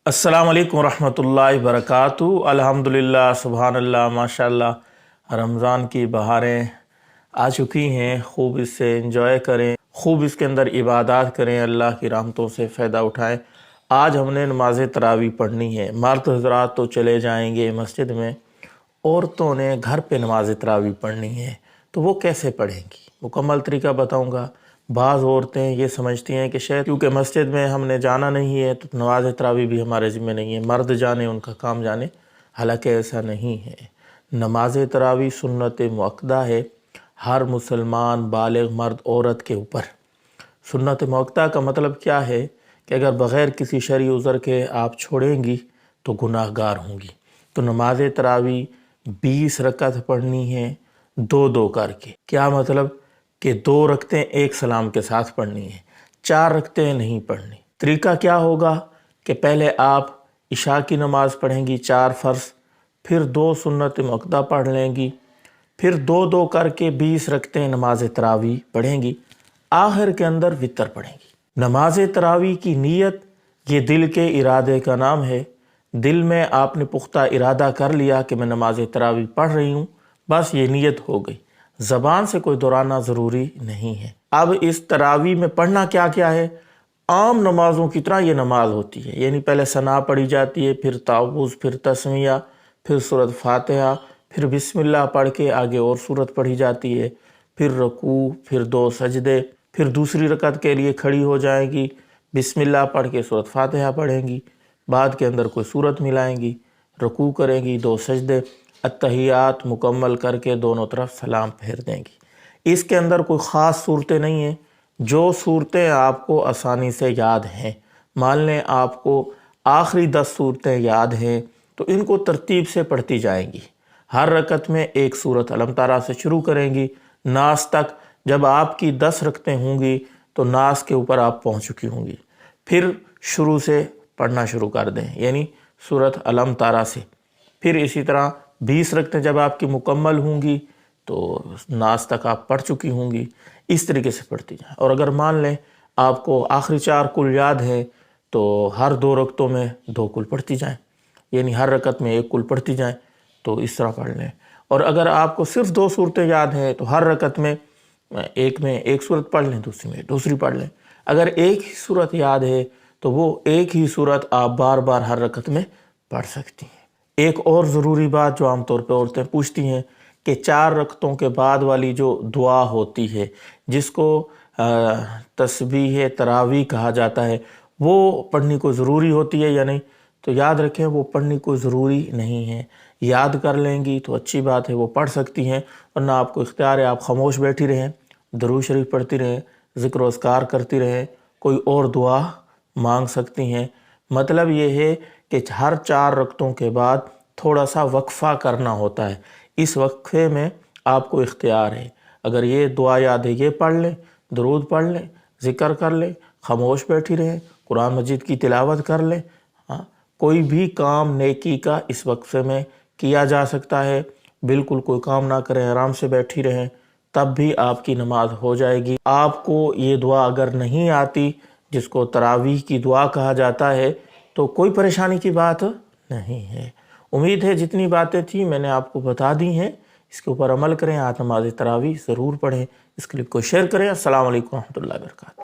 अस्सलाम वालेकुम रहमतुल्लाहि वबरकातुहू। अल्हम्दुलिल्लाह, सुबहान अल्लाह, माशाअल्लाह। रमज़ान की बहारें आ चुकी हैं, खूब इससे एंजॉय करें, खूब इसके अंदर इबादत करें, अल्लाह की रहमतों से फ़ायदा उठाएं। आज हमने नमाज तरावी पढ़नी है। मर्द हज़रात तो चले जाएंगे मस्जिद में, औरतों ने घर पे नमाज तरावी पढ़नी है। तो वो कैसे पढ़ेंगी, मुकम्मल तरीका बताऊँगा। बाज़ औरतें ये समझती हैं कि शायद क्योंकि मस्जिद में हमने जाना नहीं है तो नमाज तरावी भी हमारे ज़िम्मे नहीं है, मर्द जाने, उनका काम जाने। हालांकि ऐसा नहीं है। नमाज तरावी सुन्नत मुअक्कदा है हर मुसलमान बालिग मर्द औरत के ऊपर। सुन्नत मुअक्कदा का मतलब क्या है कि अगर बग़ैर किसी शरई उज़र के आप छोड़ेंगी तो गुनाहगार होंगी। तो नमाज तरावी 20 रकअत पढ़नी है, दो दो करके। क्या मतलब कि 2 रकतें एक सलाम के साथ पढ़नी है, 4 रकतें नहीं पढ़नी। तरीका क्या होगा कि पहले आप इशा की नमाज़ पढ़ेंगी 4 फ़र्ज़, फिर 2 सुन्नत मुअक्कदा पढ़ लेंगी, फिर 2 2 करके 20 रकतें नमाज तरावी पढ़ेंगी, आखिर के अंदर वितर पढ़ेंगी। नमाज तरावी की नीयत ये दिल के इरादे का नाम है। दिल में आपने पुख्ता इरादा कर लिया कि मैं नमाज तरावी पढ़ रही हूँ, बस ये नीयत हो गई। ज़बान से कोई दोहराना ज़रूरी नहीं है। अब इस तरावी में पढ़ना क्या क्या है, आम नमाज़ों की तरह ये नमाज होती है। यानी पहले सना पढ़ी जाती है, फिर तावुज़, फिर तस्मिया, फिर सूरत फातिहा, फिर बिस्मिल्लाह पढ़ के आगे और सूरत पढ़ी जाती है, फिर रकू, फिर 2 सजदे, फिर दूसरी रकअत के लिए खड़ी हो जाएंगी, बिस्मिल्लाह पढ़ के सूरत फातिहा पढ़ेंगी, बाद के अंदर कोई सूरत मिलाएंगी, रकू करेंगी, 2 सजदे, अत्तहियात मुकम्मल करके दोनों तरफ सलाम फेर देंगी। इसके अंदर कोई ख़ास सूरतें नहीं हैं। जो सूरतें आपको आसानी से याद हैं, मान लें आपको आखिरी 10 सूरतें याद हैं तो इनको तरतीब से पढ़ती जाएंगी। हर रकत में एक सूरत अलम तारा से शुरू करेंगी नास तक। जब आपकी 10 रकतें होंगी तो नास के ऊपर आप पहुँच चुकी होंगी। फिर शुरू से पढ़ना शुरू कर दें, यानी सूरत अलम तारा से। फिर इसी तरह 20 रकतें जब आपकी मुकम्मल होंगी तो नास तक आप पढ़ चुकी होंगी। इस तरीके से पढ़ती जाएं। और अगर मान लें आपको आखिरी 4 कुल याद है तो हर 2 रकतों में 2 कुल पढ़ती जाएं, यानी हर रकत में 1 कुल पढ़ती जाएं। तो इस तरह पढ़ लें। और अगर आपको सिर्फ 2 सूरतें याद हैं तो हर रकत में एक सूरत पढ़ लें, दूसरी में दूसरी पढ़ लें। अगर एक ही सूरत याद है तो वो एक ही सूरत आप बार बार हर रकत में पढ़ सकती हैं। एक और ज़रूरी बात जो आमतौर पर औरतें पूछती हैं कि 4 रकतों के बाद वाली जो दुआ होती है, जिसको तस्बीह तरावी कहा जाता है, वो पढ़नी कोई ज़रूरी होती है या नहीं। तो याद रखें, वो पढ़नी कोई ज़रूरी नहीं है। याद कर लेंगी तो अच्छी बात है, वो पढ़ सकती हैं, वरना आपको इख्तियार है आप खामोश बैठी रहें, दरूद शरीफ पढ़ती रहें, ज़िक्र अस्कार करती रहें, कोई और दुआ मांग सकती हैं। मतलब ये है कि हर 4 रकतों के बाद थोड़ा सा वक्फ़ा करना होता है। इस वक्फ़े में आपको इख्तियार है, अगर ये दुआ याद है ये पढ़ लें, दरूद पढ़ लें, ज़िक्र कर लें, खामोश बैठी रहें, कुरान मजीद की तिलावत कर लें। हाँ, कोई भी काम नेकी का इस वक्फ़े में किया जा सकता है। बिल्कुल कोई काम ना करें, आराम से बैठी रहें, तब भी आपकी नमाज हो जाएगी। आपको ये दुआ अगर नहीं आती, जिसको तरावीह की दुआ कहा जाता है, तो कोई परेशानी की बात नहीं है। उम्मीद है जितनी बातें थी मैंने आपको बता दी हैं, इसके ऊपर अमल करें। आज नमाज तरावी ज़रूर पढ़ें। इस क्लिप को शेयर करें। अस्सलाम वालेकुम रहमतुल्लाहि व बरकातुहू।